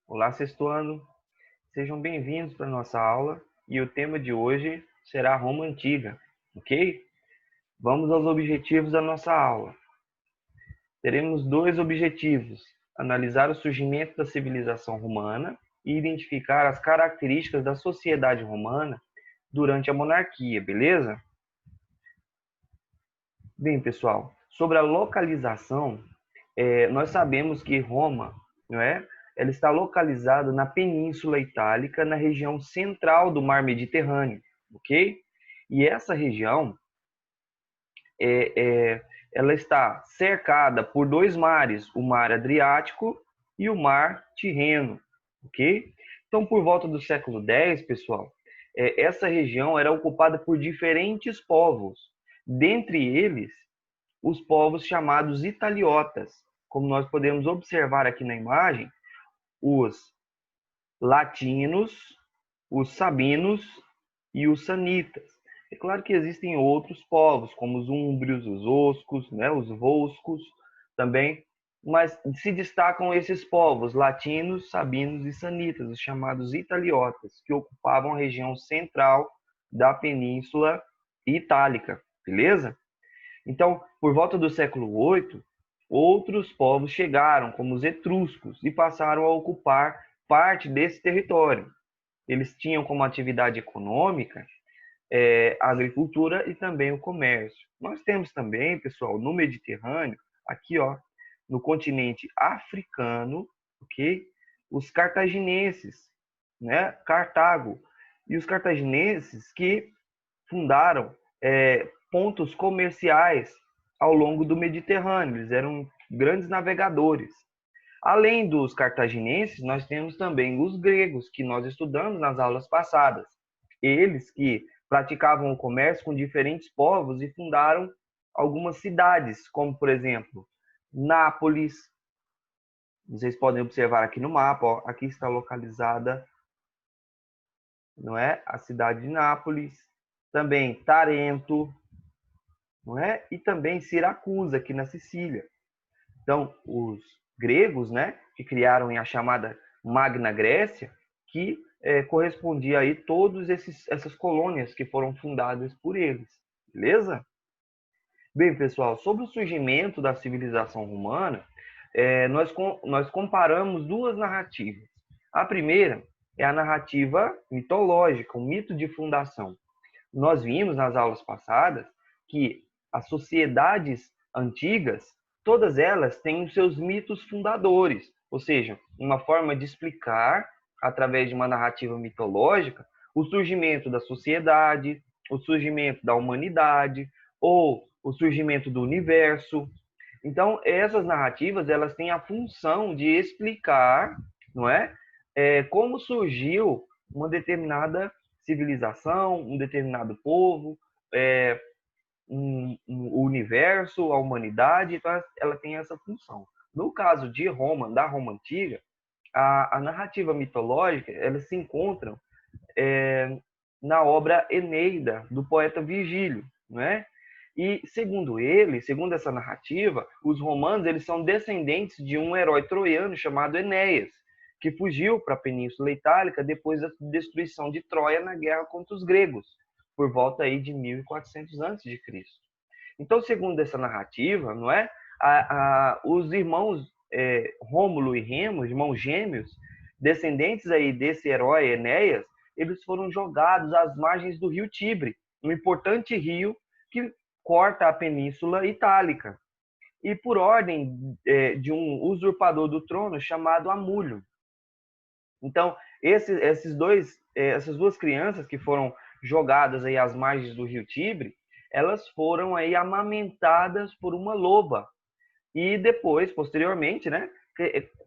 Olá, sexto ano. Sejam bem-vindos para a nossa aula e o tema de hoje será Roma Antiga, ok? Vamos aos objetivos da nossa aula. Teremos dois objetivos: analisar o surgimento da civilização romana e identificar as características da sociedade romana durante a monarquia, beleza? Bem, pessoal, sobre a localização, nós sabemos que Roma, não é? Ela está localizada na Península Itálica, na região central do Mar Mediterrâneo, ok? E essa região, é, é, ela está cercada por dois mares, o Mar Adriático e o Mar Tirreno, ok? Então, por volta do século X, pessoal, essa região era ocupada por diferentes povos, dentre eles os povos chamados italiotas. Como nós podemos observar aqui na imagem, os latinos, os sabinos e os sanitas. É claro que existem outros povos, como os úmbrios, os oscos, né, os volscos também, mas se destacam esses povos, latinos, sabinos e sanitas, os chamados italiotas, que ocupavam a região central da Península Itálica, beleza? Então, por volta do século VIII, outros povos chegaram, como os etruscos, e passaram a ocupar parte desse território. Eles tinham como atividade econômica a agricultura e também o comércio. Nós temos também, pessoal, no Mediterrâneo, aqui ó, no continente africano, ok? Os cartaginenses, né? Cartago. E os cartaginenses que fundaram pontos comerciais ao longo do Mediterrâneo. Eles eram grandes navegadores. Além dos cartaginenses, nós temos também os gregos, que nós estudamos nas aulas passadas. Eles que praticavam o comércio com diferentes povos e fundaram algumas cidades, como, por exemplo, Nápoles. Vocês podem observar aqui no mapa, ó, aqui está localizada, não é? A cidade de Nápoles. Também Tarento, não é? E também Siracusa, aqui na Sicília. Então, os gregos, né, que criaram a chamada Magna Grécia, que correspondia aí todas essas colônias que foram fundadas por eles, beleza? Bem, pessoal, sobre o surgimento da civilização romana, nós comparamos duas narrativas. A primeira é a narrativa mitológica, o mito de fundação. Nós vimos nas aulas passadas que as sociedades antigas, todas elas têm os seus mitos fundadores, ou seja, uma forma de explicar, através de uma narrativa mitológica, o surgimento da sociedade, o surgimento da humanidade, ou o surgimento do universo. Então, essas narrativas, elas têm a função de explicar, não é, como surgiu uma determinada civilização, um determinado povo, o universo, a humanidade, então ela tem essa função. No caso de Roma, da Roma Antiga, a narrativa mitológica, elas se encontram na obra Eneida, do poeta Virgílio, não é? E segundo ele, segundo essa narrativa, os romanos eles são descendentes de um herói troiano chamado Enéas, que fugiu para a Península Itálica depois da destruição de Troia na guerra contra os gregos, por volta aí de 1400 a.C. Então, segundo essa narrativa, não é? Os irmãos Rômulo e Remo, irmãos gêmeos, descendentes aí desse herói Enéas, eles foram jogados às margens do rio Tibre, um importante rio que corta a Península Itálica, e por ordem de um usurpador do trono chamado Amulho. Então, essas duas crianças que foram jogadas aí às margens do rio Tibre, elas foram aí amamentadas por uma loba e depois, posteriormente, né,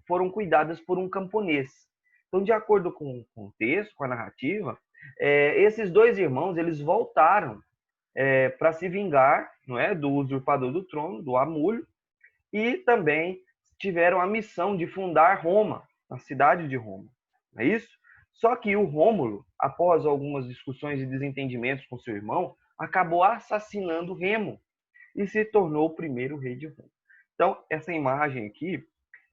foram cuidadas por um camponês. Então, de acordo com o texto, com a narrativa, esses dois irmãos eles voltaram para se vingar, não é, do usurpador do trono, do Amulho, e também tiveram a missão de fundar Roma, a cidade de Roma. Não é isso? Só que o Rômulo, após algumas discussões e desentendimentos com seu irmão, acabou assassinando Remo e se tornou o primeiro rei de Roma. Então, essa imagem aqui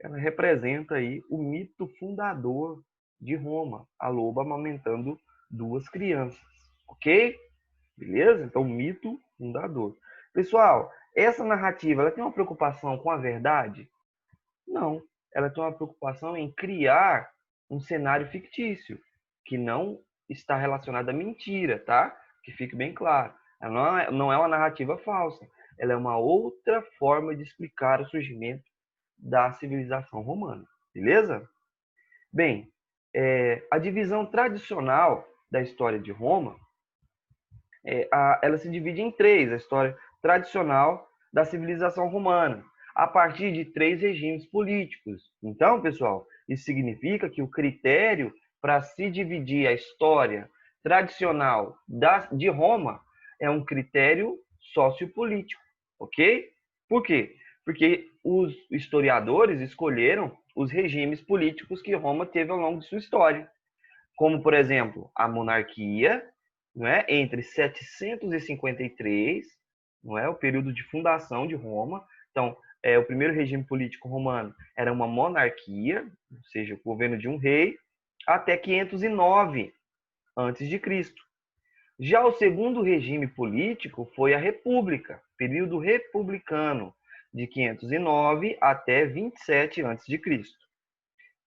ela representa aí o mito fundador de Roma, a loba amamentando duas crianças, ok? Beleza? Então, mito fundador. Pessoal, essa narrativa, ela tem uma preocupação com a verdade? Não. Ela tem uma preocupação em criar um cenário fictício, que não está relacionado à mentira, tá? Que fique bem claro. Ela não é uma narrativa falsa. Ela é uma outra forma de explicar o surgimento da civilização romana. Beleza? Bem, a divisão tradicional da história de Roma, ela se divide em três, a história tradicional da civilização romana, a partir de três regimes políticos. Então, pessoal, isso significa que o critério para se dividir a história tradicional de Roma é um critério sociopolítico, ok? Por quê? Porque os historiadores escolheram os regimes políticos que Roma teve ao longo de sua história, como, por exemplo, a monarquia, não é? Entre 753, não é? O período de fundação de Roma. Então, o primeiro regime político romano era uma monarquia, ou seja, o governo de um rei, até 509 antes de Cristo. Já o segundo regime político foi a república, período republicano, de 509 até 27 antes de Cristo.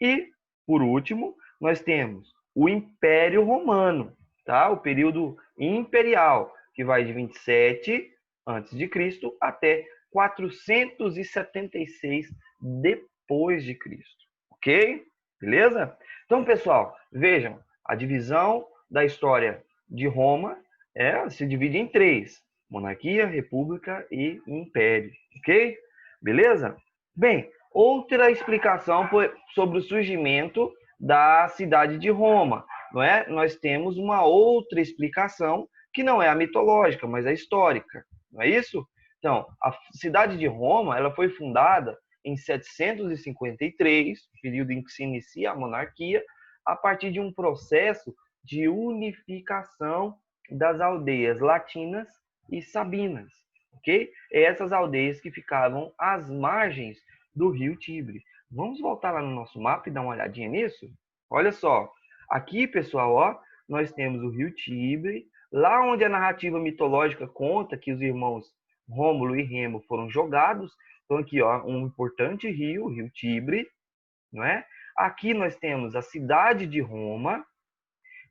E, por último, nós temos o Império Romano, tá? O período imperial, que vai de 27 antes de Cristo até 476 depois de Cristo. OK? Beleza? Então, pessoal, vejam, a divisão da história de Roma se divide em três: monarquia, república e império. OK? Beleza? Bem, outra explicação sobre o surgimento da cidade de Roma, não é? Nós temos uma outra explicação que não é a mitológica, mas a histórica, não é isso? Então, a cidade de Roma, ela foi fundada em 753, período em que se inicia a monarquia, a partir de um processo de unificação das aldeias latinas e sabinas, ok? Essas aldeias que ficavam às margens do rio Tibre. Vamos voltar lá no nosso mapa e dar uma olhadinha nisso? Olha só, aqui, pessoal, ó, nós temos o rio Tibre, lá onde a narrativa mitológica conta que os irmãos Rômulo e Remo foram jogados. Então aqui, ó, um importante rio, o rio Tibre, não é? Aqui nós temos a cidade de Roma,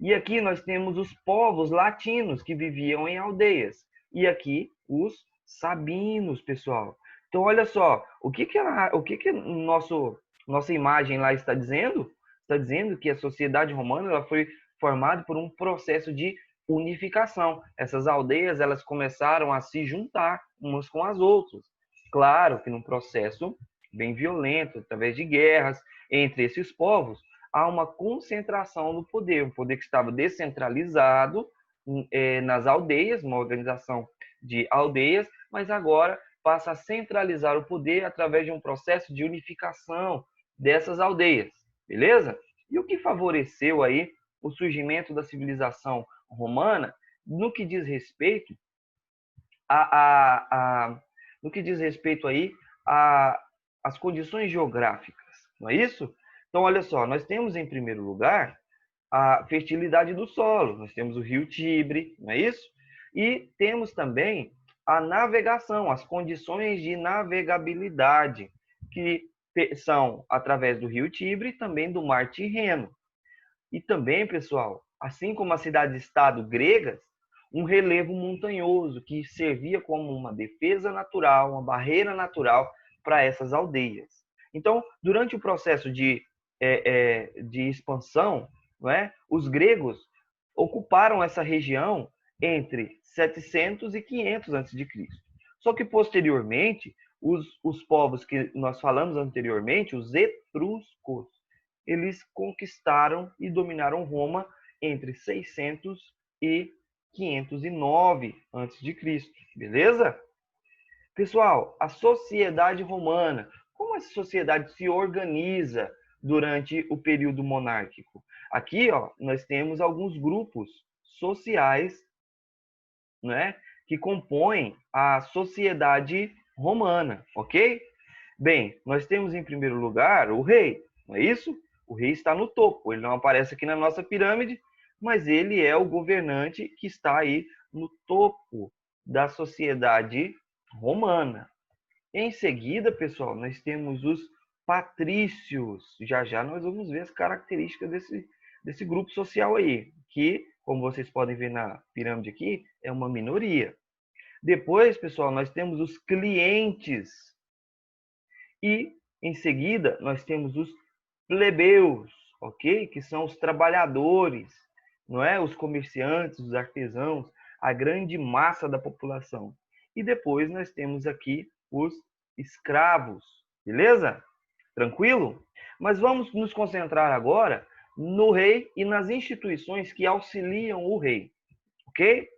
e aqui nós temos os povos latinos que viviam em aldeias. E aqui os sabinos, pessoal. Então, olha só, o que nossa imagem lá está dizendo? Está dizendo que a sociedade romana ela foi formada por um processo de unificação. Essas aldeias elas começaram a se juntar umas com as outras. Claro que num processo bem violento, através de guerras entre esses povos, há uma concentração do poder, um poder que estava descentralizado nas aldeias, uma organização de aldeias, mas agora passa a centralizar o poder através de um processo de unificação dessas aldeias, beleza? E o que favoreceu aí o surgimento da civilização romana no que diz respeito no que diz respeito aí às condições geográficas, não é isso? Então, olha só, nós temos em primeiro lugar a fertilidade do solo, nós temos o rio Tibre, não é isso? E temos também a navegação, as condições de navegabilidade, que são através do rio Tibre e também do mar Tirreno. E também, pessoal, assim como as cidades-estado gregas, um relevo montanhoso que servia como uma defesa natural, uma barreira natural para essas aldeias. Então, durante o processo de expansão, não é? Os gregos ocuparam essa região entre 700 e 500 a.C. Só que, posteriormente, os povos que nós falamos anteriormente, os etruscos, eles conquistaram e dominaram Roma entre 600 e 509 a.C., beleza? Pessoal, a sociedade romana, como essa sociedade se organiza durante o período monárquico? Aqui, ó, nós temos alguns grupos sociais, né, que compõem a sociedade romana, ok? Bem, nós temos em primeiro lugar o rei, não é isso? O rei está no topo, ele não aparece aqui na nossa pirâmide, mas ele é o governante que está aí no topo da sociedade romana. Em seguida, pessoal, nós temos os patrícios. Já já nós vamos ver as características desse grupo social aí, que, como vocês podem ver na pirâmide aqui, é uma minoria. Depois, pessoal, nós temos os clientes. E, em seguida, nós temos os plebeus, ok? Que são os trabalhadores, não é? Os comerciantes, os artesãos, a grande massa da população. E depois nós temos aqui os escravos, beleza? Tranquilo? Mas vamos nos concentrar agora no rei e nas instituições que auxiliam o rei, ok?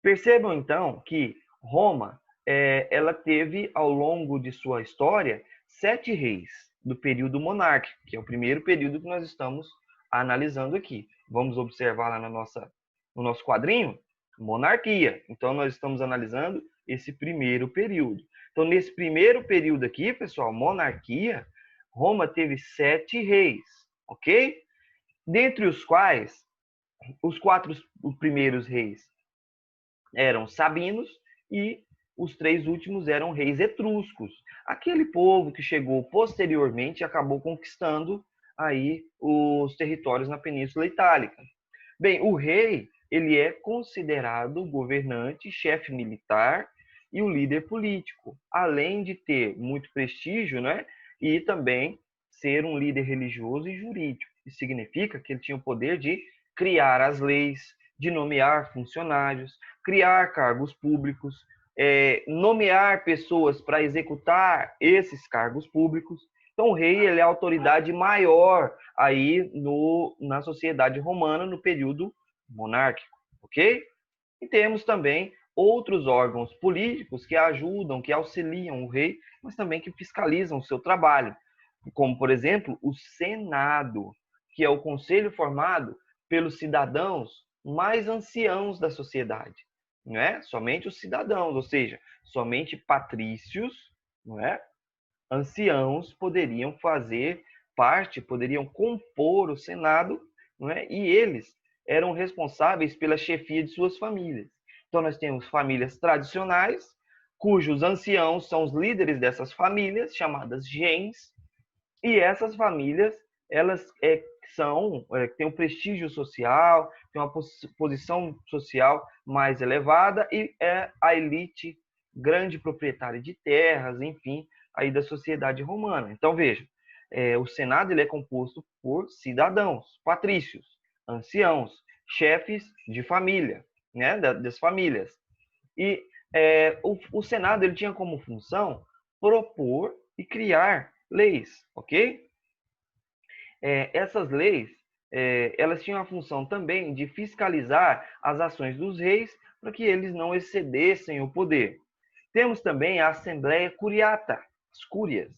Percebam então que Roma, ela teve ao longo de sua história 7 reis do período monárquico, que é o primeiro período que nós estamos analisando aqui. Vamos observar lá no nosso quadrinho, monarquia. Então nós estamos analisando esse primeiro período. Então nesse primeiro período aqui, pessoal, monarquia, Roma teve 7 reis, ok? Dentre os quais os 4 primeiros reis eram sabinos e os 3 últimos eram reis etruscos. Aquele povo que chegou posteriormente e acabou conquistando aí os territórios na Península Itálica. Bem, o rei, ele é considerado o governante, chefe militar e o líder político, além de ter muito prestígio, né? E também ser um líder religioso e jurídico. Isso significa que ele tinha o poder de criar as leis, de nomear funcionários, criar cargos públicos, nomear pessoas para executar esses cargos públicos. Então, o rei ele é a autoridade maior aí na sociedade romana no período monárquico, ok? E temos também outros órgãos políticos que ajudam, que auxiliam o rei, mas também que fiscalizam o seu trabalho, como, por exemplo, o Senado, que é o conselho formado pelos cidadãos mais anciãos da sociedade, não é? Somente os cidadãos, ou seja, somente patrícios, não é? Anciãos poderiam fazer parte, poderiam compor o Senado, não é? E eles eram responsáveis pela chefia de suas famílias. Então nós temos famílias tradicionais, cujos anciãos são os líderes dessas famílias, chamadas gens, e essas famílias, elas têm um prestígio social, têm uma posição social mais elevada e é a elite grande proprietária de terras, enfim, aí da sociedade romana. Então, veja, o Senado ele é composto por cidadãos, patrícios, anciãos, chefes de família, né, das famílias. E o Senado ele tinha como função propor e criar leis, ok? Essas leis, elas tinham a função também de fiscalizar as ações dos reis para que eles não excedessem o poder. Temos também a Assembleia Curiata, as cúrias,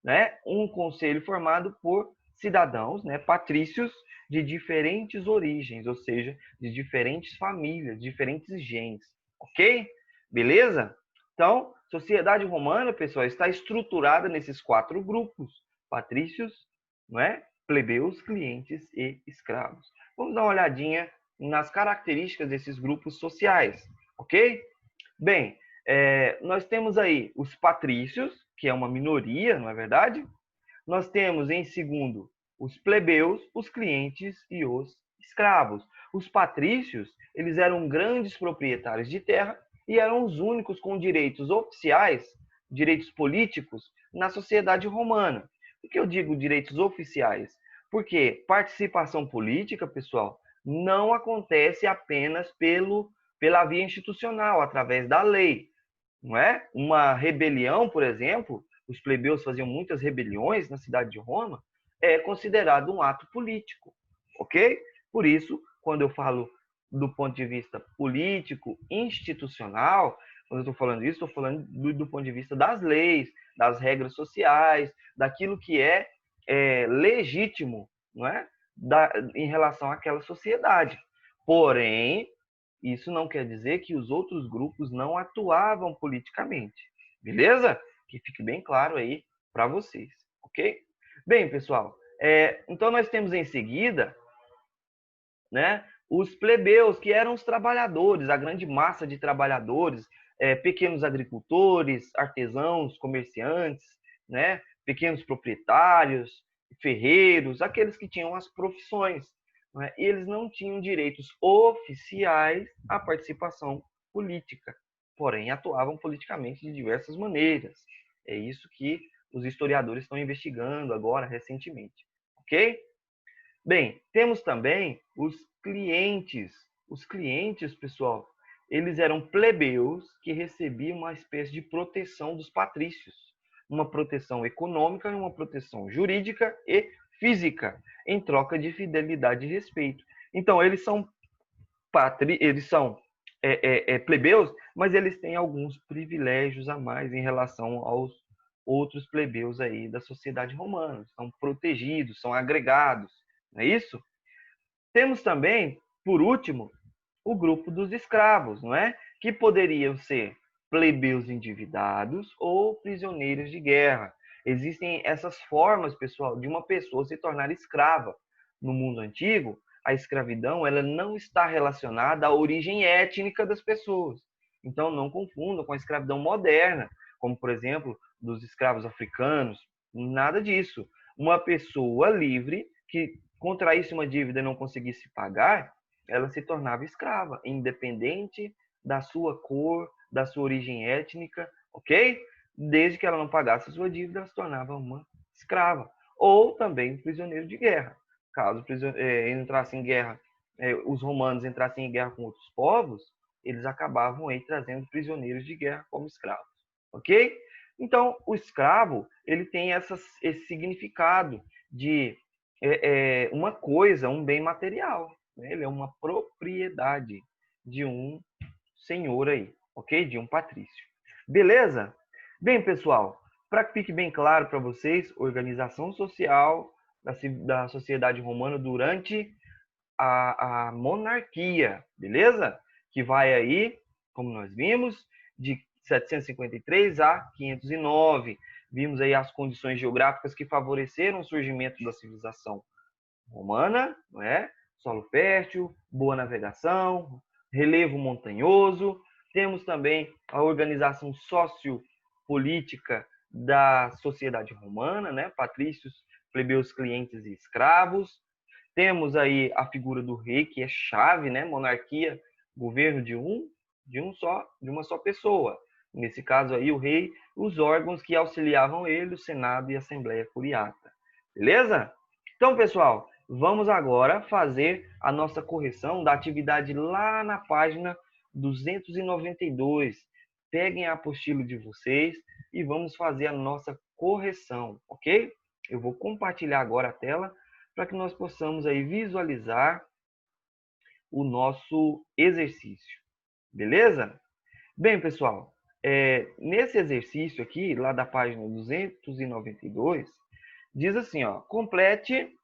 né? Um conselho formado por cidadãos, né, patrícios de diferentes origens, ou seja, de diferentes famílias, diferentes gens, ok? Beleza? Então, sociedade romana, pessoal, está estruturada nesses 4 grupos: patrícios, não é? Plebeus, clientes e escravos. Vamos dar uma olhadinha nas características desses grupos sociais, ok? Bem, nós temos aí os patrícios, que é uma minoria, não é verdade? Nós temos, em segundo, os plebeus, os clientes e os escravos. Os patrícios, eles eram grandes proprietários de terra e eram os únicos com direitos oficiais, direitos políticos, na sociedade romana. Por que eu digo direitos oficiais? Porque participação política, pessoal, não acontece apenas pela via institucional, através da lei. Não é? Uma rebelião, por exemplo, os plebeus faziam muitas rebeliões na cidade de Roma, é considerado um ato político, ok? Por isso, quando eu falo do ponto de vista político, institucional, quando eu estou falando isso, estou falando do ponto de vista das leis, das regras sociais, daquilo que é legítimo, não é? Em relação àquela sociedade. Porém, isso não quer dizer que os outros grupos não atuavam politicamente, beleza? Que fique bem claro aí para vocês, ok? Bem, pessoal, então nós temos em seguida, né, os plebeus, que eram os trabalhadores, a grande massa de trabalhadores, pequenos agricultores, artesãos, comerciantes, né, pequenos proprietários, ferreiros, aqueles que tinham as profissões, né, e eles não tinham direitos oficiais à participação política, porém atuavam politicamente de diversas maneiras. É isso que os historiadores estão investigando agora, recentemente, ok? Bem, temos também os clientes. Os clientes, pessoal, eles eram plebeus que recebiam uma espécie de proteção dos patrícios. Uma proteção econômica, uma proteção jurídica e física, em troca de fidelidade e respeito. Então, eles são plebeus, mas eles têm alguns privilégios a mais em relação aos outros plebeus aí da sociedade romana. São protegidos, são agregados, não é isso? Temos também, por último, o grupo dos escravos, não é? Que poderiam ser plebeus endividados ou prisioneiros de guerra. Existem essas formas, pessoal, de uma pessoa se tornar escrava. No mundo antigo, a escravidão ela não está relacionada à origem étnica das pessoas. Então, não confundam com a escravidão moderna, como, por exemplo, dos escravos africanos. Nada disso. Uma pessoa livre que contraísse uma dívida e não conseguisse pagar, ela se tornava escrava, independente da sua cor, da sua origem étnica, ok? Desde que ela não pagasse a sua dívida, ela se tornava uma escrava. Ou também um prisioneiro de guerra. Caso entrasse em guerra, os romanos entrassem em guerra com outros povos, eles acabavam aí trazendo prisioneiros de guerra como escravos, ok? Então, o escravo, ele tem esse significado de uma coisa, um bem material. Né? Ele é uma propriedade de um senhor aí, ok? De um patrício. Beleza? Bem, pessoal, para que fique bem claro para vocês, organização social da sociedade romana durante a monarquia, beleza? Que vai aí, como nós vimos, de 753 a 509. Vimos aí as condições geográficas que favoreceram o surgimento da civilização romana, não é? Solo fértil, boa navegação, relevo montanhoso. Temos também a organização sociopolítica da sociedade romana, né? Patrícios, plebeus, clientes e escravos. Temos aí a figura do rei, que é chave, né? Monarquia, governo de uma só pessoa. Nesse caso aí, o rei, os órgãos que auxiliavam ele, o Senado e a Assembleia Curiata. Beleza? Então, pessoal, vamos agora fazer a nossa correção da atividade lá na página 292. Peguem a apostila de vocês e vamos fazer a nossa correção, ok? Eu vou compartilhar agora a tela para que nós possamos aí visualizar o nosso exercício. Beleza? Bem, pessoal, nesse exercício aqui, lá da página 292, diz assim, ó, complete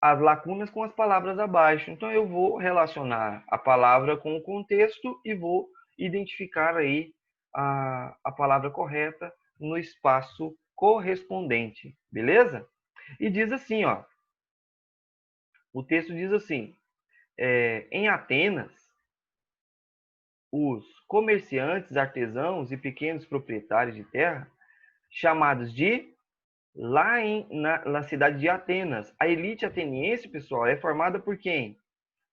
as lacunas com as palavras abaixo. Então, eu vou relacionar a palavra com o contexto e vou identificar aí a palavra correta no espaço correspondente, beleza? E diz assim, ó, o texto diz assim, em Atenas, os comerciantes, artesãos e pequenos proprietários de terra, chamados de na cidade de Atenas. A elite ateniense, pessoal, é formada por quem?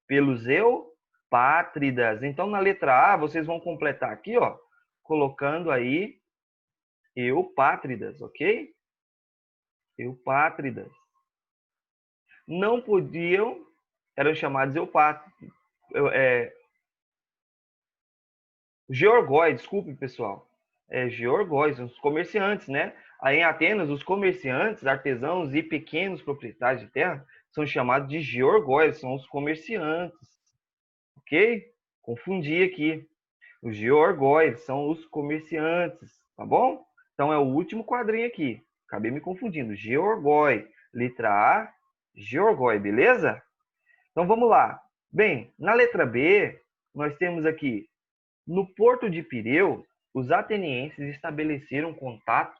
Pelos eupátridas. Então, na letra A, vocês vão completar aqui, ó, colocando aí eupátridas, ok? Eupátridas. Não podiam, eram chamados eupátridas. Georgóis, desculpe, pessoal. Georgóis, os comerciantes, né? Aí em Atenas, os comerciantes, artesãos e pequenos proprietários de terra são chamados de georgóis, são os comerciantes. Ok? Confundi aqui. Os georgóis são os comerciantes, tá bom? Então é o último quadrinho aqui. Acabei me confundindo. Georgói. Letra A, georgói, beleza? Então vamos lá. Bem, na letra B, nós temos aqui no porto de Pireu, os atenienses estabeleceram contato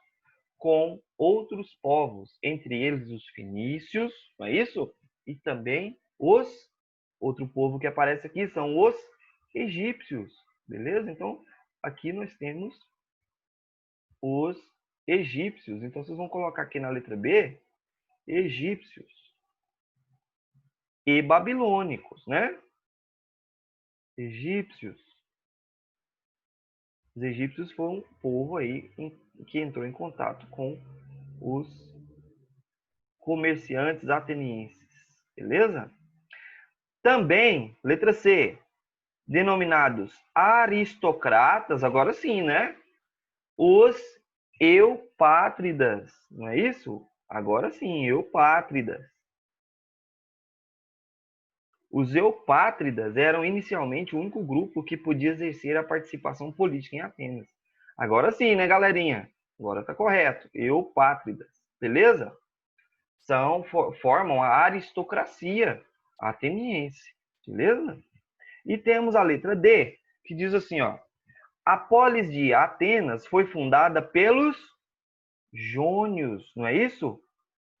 com outros povos, entre eles os fenícios, não é isso? E também outro povo que aparece aqui são os egípcios, beleza? Então, aqui nós temos os egípcios. Então, vocês vão colocar aqui na letra B, egípcios e babilônicos, né? Egípcios. Os egípcios foram um povo aí que entrou em contato com os comerciantes atenienses, beleza? Também, letra C, denominados aristocratas, agora sim, né? Os eupátridas, não é isso? Agora sim, eupátridas. Os eupátridas eram inicialmente o único grupo que podia exercer a participação política em Atenas. Agora sim, né, galerinha? Agora tá correto. Eupátridas, beleza? Formam a aristocracia ateniense, beleza? E temos a letra D, que diz assim, ó: a polis de Atenas foi fundada pelos jônios, não é isso?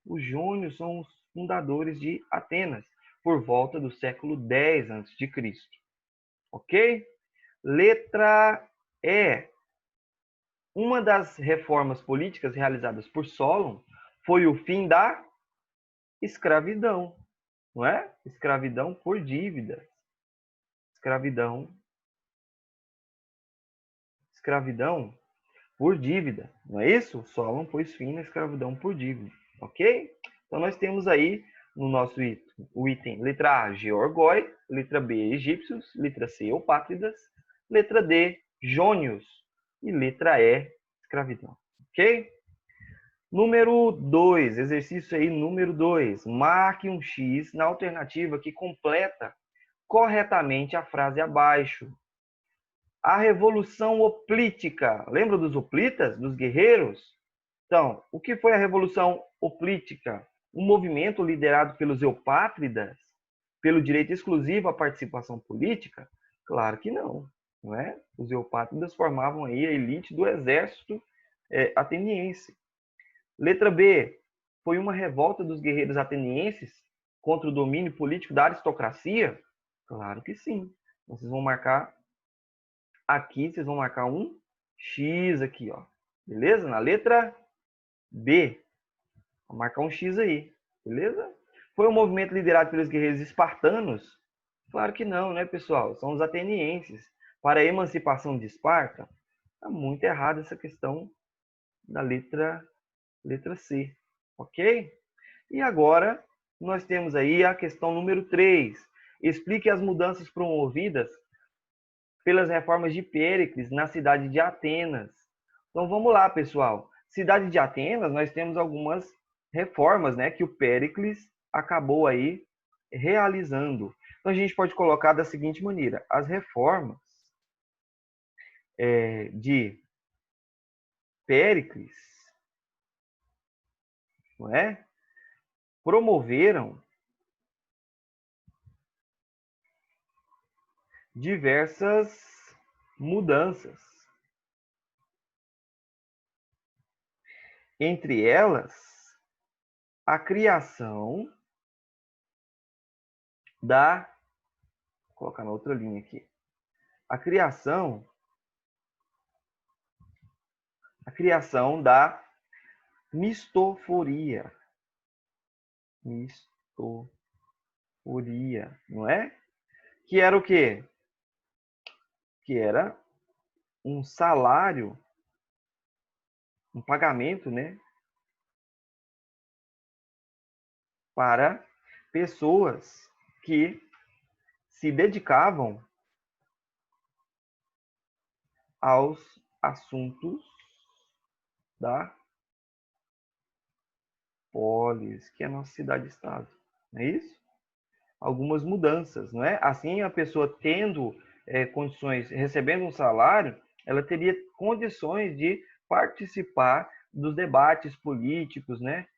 Os jônios são os fundadores de Atenas, por volta do século 10 a.C. Ok? Letra E. Uma das reformas políticas realizadas por Solon foi o fim da escravidão, não é? Escravidão por dívida. Escravidão por dívida, não é isso? Solon pôs fim na escravidão por dívida, ok? Então nós temos aí no nosso item, o item letra A, georgoi, letra B, egípcios, letra C, eupátridas, letra D, jônios e letra E, escravidão, ok? Número 2, exercício aí número 2, marque um X na alternativa que completa corretamente a frase abaixo. A Revolução Hoplítica. Lembra dos hoplitas, dos guerreiros? Então, o que foi a Revolução Hoplítica? Um movimento liderado pelos eupátridas, pelo direito exclusivo à participação política? Claro que não, não é? Os eupátridas formavam aí a elite do exército ateniense. Letra B. Foi uma revolta dos guerreiros atenienses contra o domínio político da aristocracia? Claro que sim. Vocês vão marcar aqui, vocês vão marcar um X aqui, ó. Beleza? Na letra B. Vou marcar um X aí. Beleza? Foi um movimento liderado pelos guerreiros espartanos? Claro que não, né, pessoal? São os atenienses. Para a emancipação de Esparta, está muito errada essa questão da letra C. Ok? E agora, nós temos aí a questão número 3. Explique as mudanças promovidas pelas reformas de Péricles na cidade de Atenas. Então vamos lá, pessoal. Cidade de Atenas, nós temos algumas reformas, né, que o Péricles acabou aí realizando. Então a gente pode colocar da seguinte maneira: as reformas de Péricles, não é, promoveram diversas mudanças. Entre elas, a criação da... Vou colocar na outra linha aqui. A criação da mistoforia. Mistoforia, não é? Que era o quê? Que era um salário, um pagamento, né? Para pessoas que se dedicavam aos assuntos da polis, que é a nossa cidade-estado. Não é isso? Algumas mudanças, não é? Assim, a pessoa tendo condições, recebendo um salário, ela teria condições de participar dos debates políticos, né?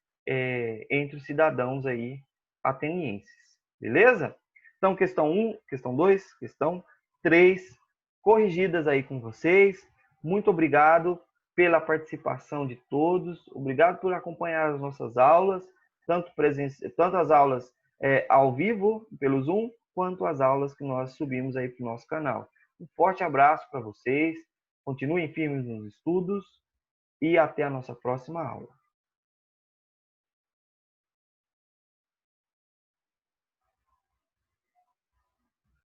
Entre os cidadãos aí atenienses. Beleza? Então, questão 1, questão 2, questão 3, corrigidas aí com vocês. Muito obrigado. pela participação de todos. Obrigado por acompanhar as nossas aulas, tanto as aulas ao vivo, pelo Zoom, quanto as aulas que nós subimos aí para o nosso canal. Um forte abraço para vocês, continuem firmes nos estudos e até a nossa próxima aula.